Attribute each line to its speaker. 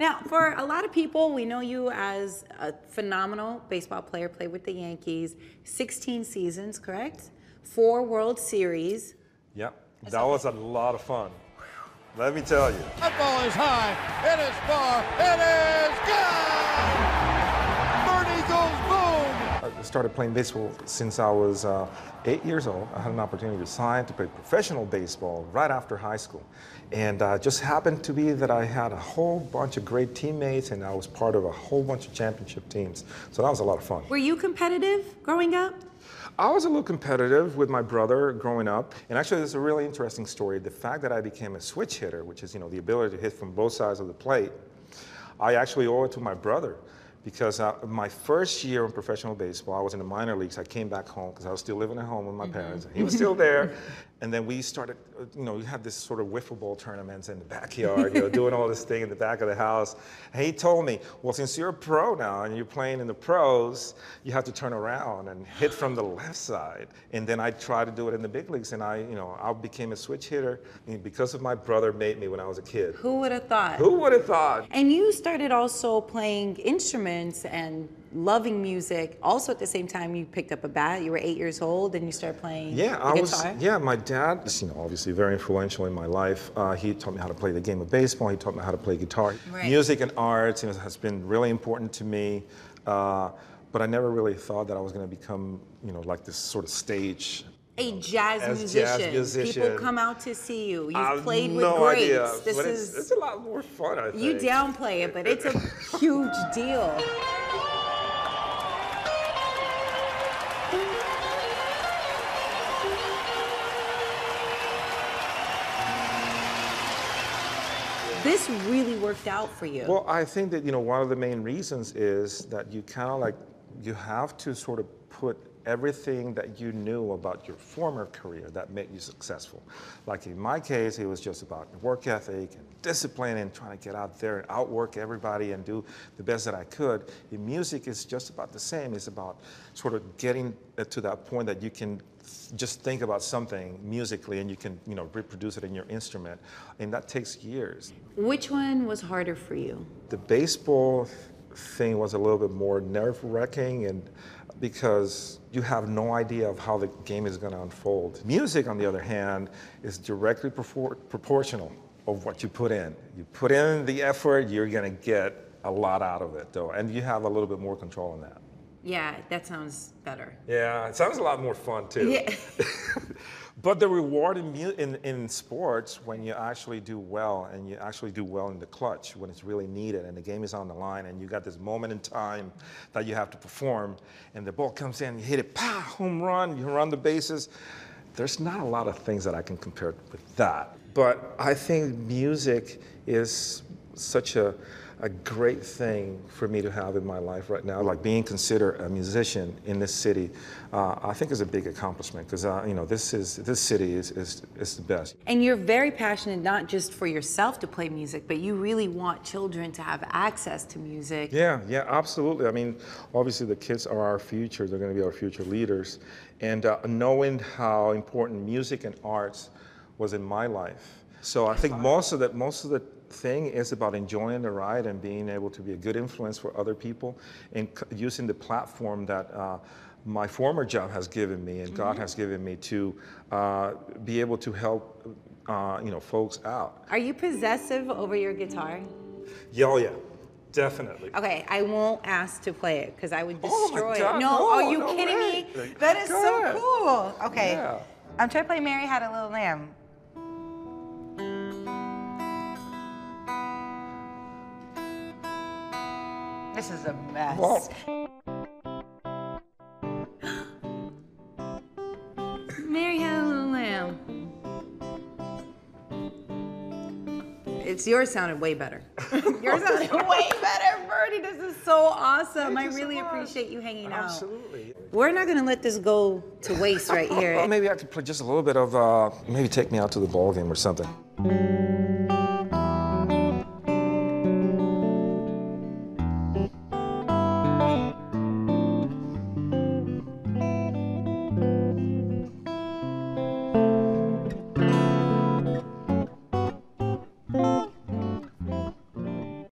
Speaker 1: Now, for a lot of people, we know you as a phenomenal baseball player, played with the Yankees, 16 seasons, correct? 4 World Series.
Speaker 2: Yep, that was a lot of fun. Let me tell you.
Speaker 3: That ball is high, it is far, it is gone! Birdie goes boom!
Speaker 2: I started playing baseball since I was 8 years old. I had an opportunity to sign to play professional baseball right after high school. And just happened to be that I had a whole bunch of great teammates and I was part of a whole bunch of championship teams. So that was a lot of fun.
Speaker 1: Were you competitive growing up?
Speaker 2: I was a little competitive with my brother growing up. And actually, there's a really interesting story. The fact that I became a switch hitter, which is, the ability to hit from both sides of the plate, I actually owe it to my brother. Because my first year in professional baseball, I was in the minor leagues. I came back home because I was still living at home with my parents. He was still there. And then we started, we had this sort of wiffle ball tournaments in the backyard, doing all this thing in the back of the house. And he told me, well, since you're a pro now and you're playing in the pros, you have to turn around and hit from the left side. And then I tried to do it in the big leagues. And I became a switch hitter because of my brother made me when I was a kid.
Speaker 1: Who would have thought?
Speaker 2: Who would have thought?
Speaker 1: And you started also playing instruments and loving music. Also at the same time you picked up a bat. You were 8 years old and you started playing guitar.
Speaker 2: My dad is obviously very influential in my life. He taught me how to play the game of baseball. He taught me how to play guitar.
Speaker 1: Right.
Speaker 2: Music and arts has been really important to me. But I never really thought that I was going to become like this sort of stage
Speaker 1: a jazz musician. People come out to see you. You've played with
Speaker 2: no
Speaker 1: greats.
Speaker 2: Idea.
Speaker 1: It's
Speaker 2: a lot more fun, I think.
Speaker 1: You downplay it, but it's a huge deal. This really worked out for you.
Speaker 2: Well, I think that, one of the main reasons is that you you have to sort of put everything that you knew about your former career that made you successful. Like in my case, it was just about work ethic and discipline and trying to get out there and outwork everybody and do the best that I could. In music, it's just about the same. It's about sort of getting to that point that you can just think about something musically and you can, reproduce it in your instrument. And that takes years.
Speaker 1: Which one was harder for you?
Speaker 2: The baseball thing was a little bit more nerve-wracking and because you have no idea of how the game is going to unfold. Music, on the other hand, is directly proportional of what you put in. You put in the effort, you're going to get a lot out of it, though, and you have a little bit more control on that.
Speaker 1: Yeah, that sounds better.
Speaker 2: Yeah, it sounds a lot more fun, too.
Speaker 1: Yeah.
Speaker 2: But the reward in sports, when you actually do well, and you actually do well in the clutch, when it's really needed, and the game is on the line, and you got this moment in time that you have to perform, and the ball comes in, you hit it, pow, home run, you run the bases. There's not a lot of things that I can compare with that. But I think music is such a great thing for me to have in my life right now. Like being considered a musician in this city, I think is a big accomplishment because this city is the best.
Speaker 1: And you're very passionate not just for yourself to play music, but you really want children to have access to music.
Speaker 2: Yeah, absolutely. I mean, obviously the kids are our future. They're going to be our future leaders. And knowing how important music and arts was in my life. So I think most of the thing is about enjoying the ride and being able to be a good influence for other people and using the platform that my former job has given me and God has given me to be able to help folks out.
Speaker 1: Are you possessive over your guitar?
Speaker 2: Yeah, definitely.
Speaker 1: Okay, I won't ask to play it because I would destroy it.
Speaker 2: No,
Speaker 1: are you kidding me? That is so cool. Okay,
Speaker 2: yeah.
Speaker 1: I'm trying to play Mary Had a Little Lamb. This is a mess.
Speaker 2: Well,
Speaker 1: Mary Had a Little Lamb. Yours sounded way better. Yours sounded way better, Birdie. This is so awesome. I really appreciate you hanging out.
Speaker 2: Absolutely.
Speaker 1: We're not gonna let this go to waste right here.
Speaker 2: Maybe I could play just a little bit of, maybe take me out to the ball game or something.